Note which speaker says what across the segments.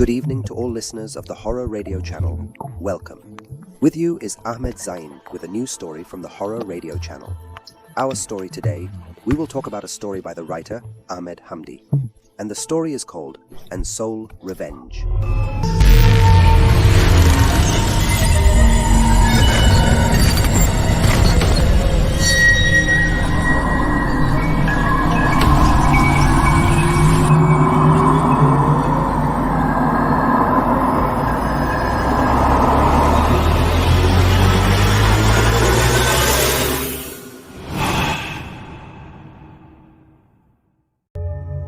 Speaker 1: Good evening to all listeners of the Horror Radio Channel. Welcome. With you is Ahmed Zain with a new story from the Horror Radio Channel. Our story today, we will talk about a story by the writer Ahmed Hamdi. And the story is called And Soul Revenge.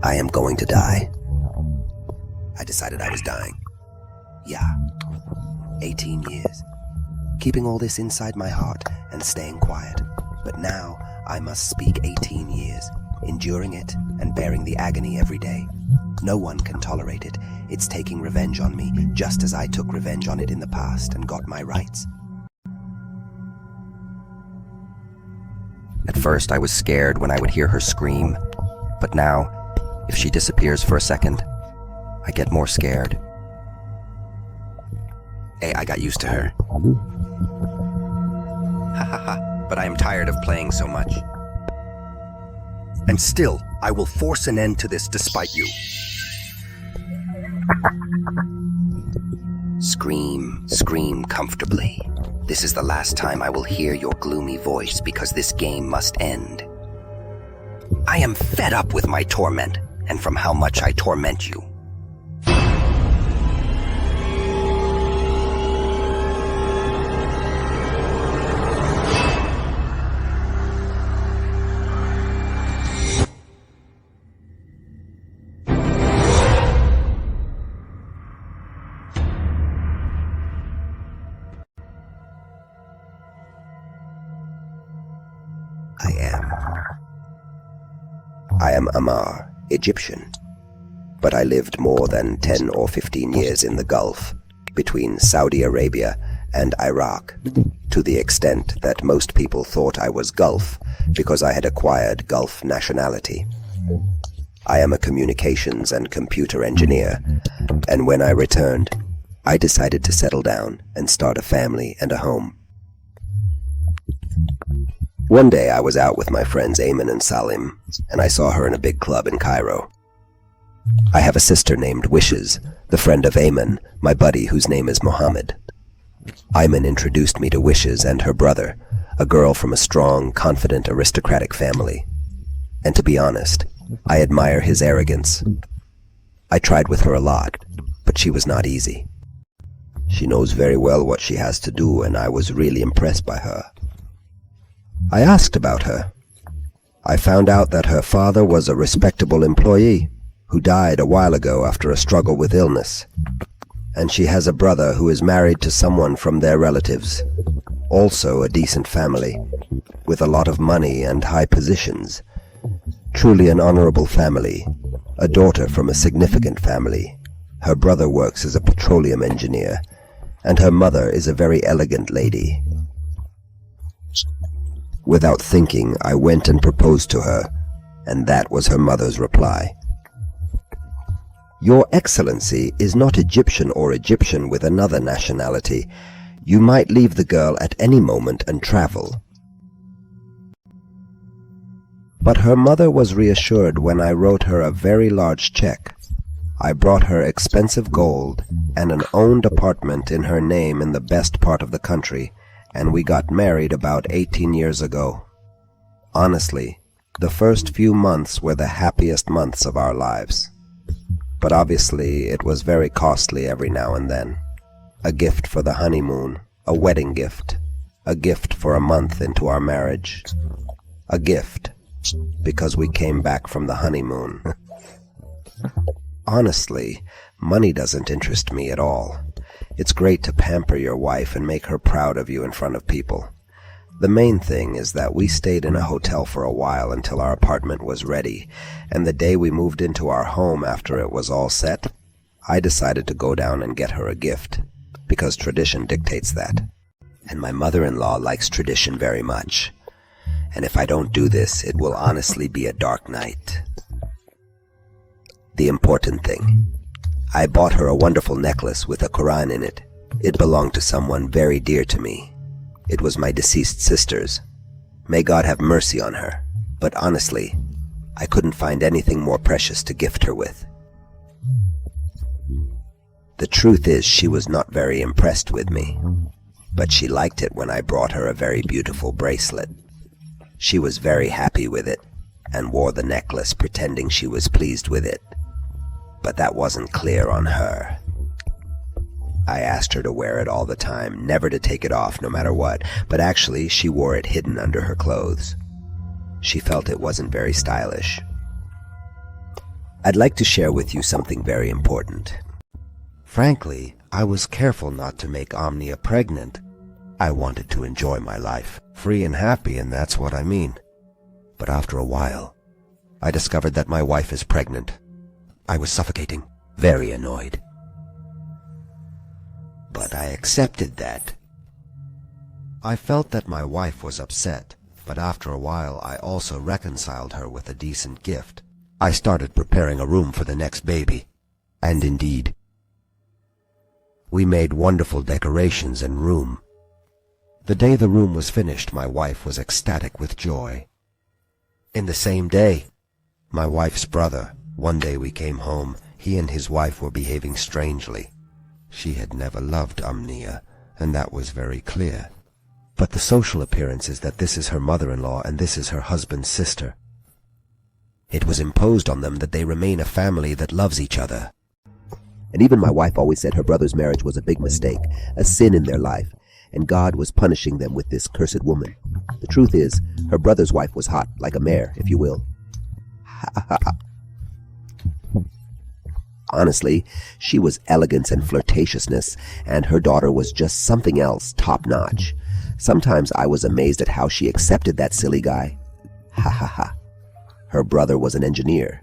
Speaker 1: I am going to die. I decided I was dying. Yeah, 18 years. Keeping all this inside my heart and staying quiet. But now I must speak 18 years, enduring it and bearing the agony every day. No one can tolerate it. It's taking revenge on me, just as I took revenge on it in the past and got my rights. At first I was scared when I would hear her scream, but now, if she disappears for a second, I get more scared. I got used to her. Ha ha ha, but I am tired of playing so much. And still, I will force an end to this despite you. Scream, scream comfortably. This is the last time I will hear your gloomy voice because this game must end. I am fed up with my torment. And from how much I torment you. I am Amar, Egyptian, but I lived more than 10 or 15 years in the Gulf, between Saudi Arabia and Iraq, to the extent that most people thought I was Gulf because I had acquired Gulf nationality. I am a communications and computer engineer, and when I returned, I decided to settle down and start a family and a home. One day I was out with my friends Ayman and Salim, and I saw her in a big club in Cairo. I have a sister named Wishes, the friend of Ayman, my buddy whose name is Mohammed. Ayman introduced me to Wishes and her brother, a girl from a strong, confident, aristocratic family. And to be honest, I admire his arrogance. I tried with her a lot, but she was not easy. She knows very well what she has to do, and I was really impressed by her. I asked about her. I found out that her father was a respectable employee who died a while ago after a struggle with illness. And she has a brother who is married to someone from their relatives, also a decent family, with a lot of money and high positions. Truly an honorable family, a daughter from a significant family. Her brother works as a petroleum engineer, and her mother is a very elegant lady. Without thinking, I went and proposed to her, and that was her mother's reply. Your Excellency is not Egyptian or Egyptian with another nationality. You might leave the girl at any moment and travel. But her mother was reassured when I wrote her a very large check. I brought her expensive gold and an owned apartment in her name in the best part of the country, and we got married about 18 years ago. Honestly, the first few months were the happiest months of our lives. But obviously, it was very costly every now and then. A gift for the honeymoon, a wedding gift, a gift for a month into our marriage. A gift, because we came back from the honeymoon. Honestly, money doesn't interest me at all. It's great to pamper your wife and make her proud of you in front of people. The main thing is that we stayed in a hotel for a while until our apartment was ready, and the day we moved into our home after it was all set, I decided to go down and get her a gift, because tradition dictates that. And my mother-in-law likes tradition very much. And if I don't do this, it will honestly be a dark night. The important thing, I bought her a wonderful necklace with a Quran in it. It belonged to someone very dear to me. It was my deceased sister's. May God have mercy on her. But honestly, I couldn't find anything more precious to gift her with. The truth is, she was not very impressed with me, but she liked it when I brought her a very beautiful bracelet. She was very happy with it and wore the necklace pretending she was pleased with it. But that wasn't clear on her. I asked her to wear it all the time, never to take it off no matter what, but actually she wore it hidden under her clothes. She felt it wasn't very stylish. I'd like to share with you something very important. Frankly, I was careful not to make Omnia pregnant. I wanted to enjoy my life, free and happy, and that's what I mean. But after a while, I discovered that my wife is pregnant. I was suffocating, very annoyed. But I accepted that. I felt that my wife was upset, but after a while I also reconciled her with a decent gift. I started preparing a room for the next baby. And indeed, we made wonderful decorations and room. The day the room was finished, my wife was ecstatic with joy. In the same day, my wife's brother, one day we came home, he and his wife were behaving strangely. She had never loved Omnia, and that was very clear. But the social appearance is that this is her mother-in-law and this is her husband's sister. It was imposed on them that they remain a family that loves each other. And even my wife always said her brother's marriage was a big mistake, a sin in their life, and God was punishing them with this cursed woman. The truth is, her brother's wife was hot, like a mare, if you will. Honestly, she was elegance and flirtatiousness, and her daughter was just something else, top-notch. Sometimes I was amazed at how she accepted that silly guy. Ha ha ha. Her brother was an engineer.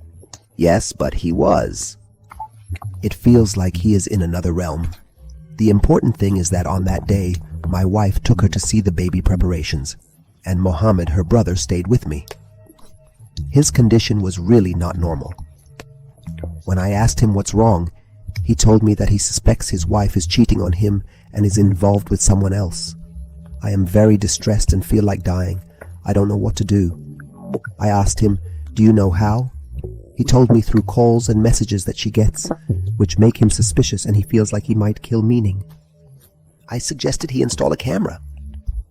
Speaker 1: Yes, but he was. It feels like he is in another realm. The important thing is that on that day, my wife took her to see the baby preparations, and Mohammed, her brother, stayed with me. His condition was really not normal. When I asked him what's wrong, he told me that he suspects his wife is cheating on him and is involved with someone else. I am very distressed and feel like dying. I don't know what to do. I asked him, "Do you know how?" He told me through calls and messages that she gets, which make him suspicious and he feels like he might kill meaning. I suggested he install a camera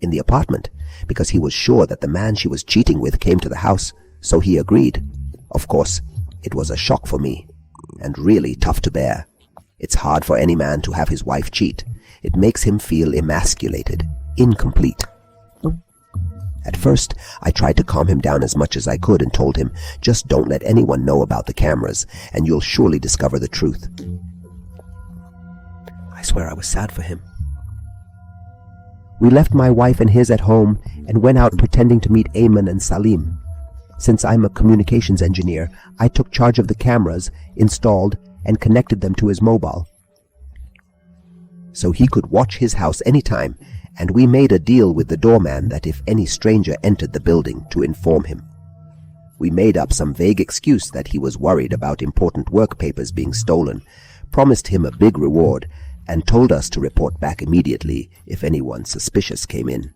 Speaker 1: in the apartment because he was sure that the man she was cheating with came to the house, so he agreed. Of course, it was a shock for me, and really tough to bear. It's hard for any man to have his wife cheat. It makes him feel emasculated, incomplete. At first, I tried to calm him down as much as I could and told him, just don't let anyone know about the cameras, and you'll surely discover the truth. I swear I was sad for him. We left my wife and his at home and went out pretending to meet Ayman and Salim. Since I'm a communications engineer, I took charge of the cameras, installed, and connected them to his mobile, so he could watch his house anytime, and we made a deal with the doorman that if any stranger entered the building, to inform him. We made up some vague excuse that he was worried about important work papers being stolen, promised him a big reward, and told us to report back immediately if anyone suspicious came in.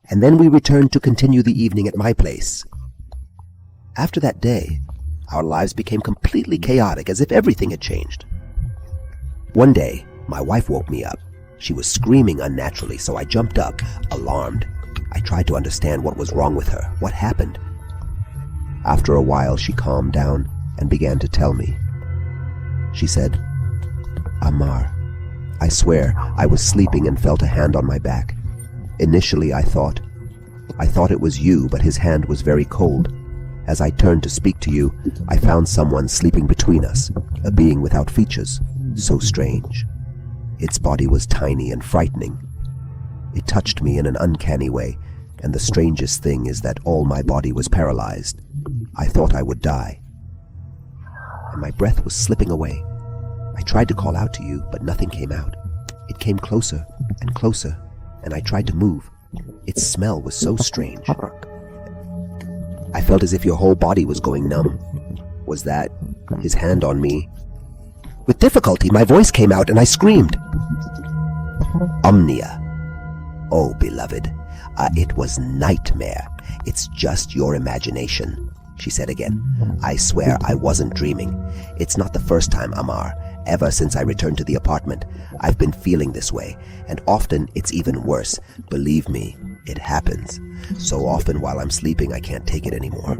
Speaker 1: And then we returned to continue the evening at my place. After that day, our lives became completely chaotic, as if everything had changed. One day, my wife woke me up. She was screaming unnaturally, so I jumped up, alarmed. I tried to understand what was wrong with her, what happened. After a while, she calmed down and began to tell me. She said, "Ammar, I swear I was sleeping and felt a hand on my back. Initially, I thought it was you, but his hand was very cold. As I turned to speak to you, I found someone sleeping between us, a being without features, so strange. Its body was tiny and frightening. It touched me in an uncanny way, and the strangest thing is that all my body was paralyzed. I thought I would die, and my breath was slipping away. I tried to call out to you, but nothing came out. It came closer and closer, and I tried to move. Its smell was so strange. I felt as if your whole body was going numb. Was that his hand on me? With difficulty, my voice came out and I screamed. Omnia. Oh, beloved, it was nightmare. It's just your imagination, she said again. I swear I wasn't dreaming. It's not the first time, Amar. Ever since I returned to the apartment, I've been feeling this way, and often it's even worse. Believe me, it happens. So often while I'm sleeping, I can't take it anymore.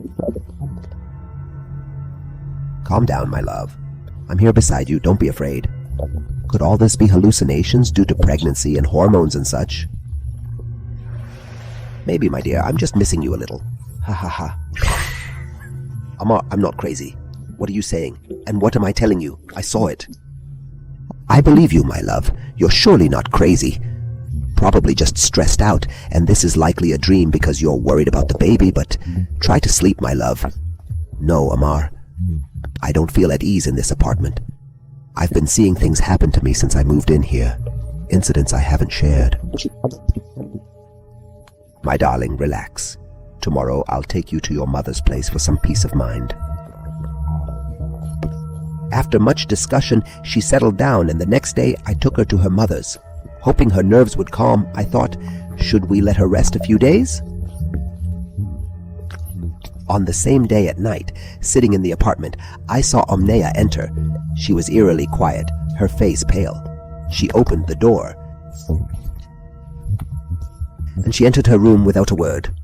Speaker 1: Calm down, my love. I'm here beside you. Don't be afraid. Could all this be hallucinations due to pregnancy and hormones and such? Maybe, my dear. I'm just missing you a little. Ha ha ha. Amar, I'm not crazy. What are you saying? And what am I telling you? I saw it. I believe you, my love. You're surely not crazy. Probably just stressed out, and this is likely a dream because you're worried about the baby, but try to sleep, my love. No, Amar. I don't feel at ease in this apartment. I've been seeing things happen to me since I moved in here. Incidents I haven't shared. My darling, relax. Tomorrow I'll take you to your mother's place for some peace of mind. After much discussion, she settled down, and the next day I took her to her mother's. Hoping her nerves would calm, I thought, should we let her rest a few days? On the same day at night, sitting in the apartment, I saw Omnia enter. She was eerily quiet, her face pale. She opened the door, and she entered her room without a word.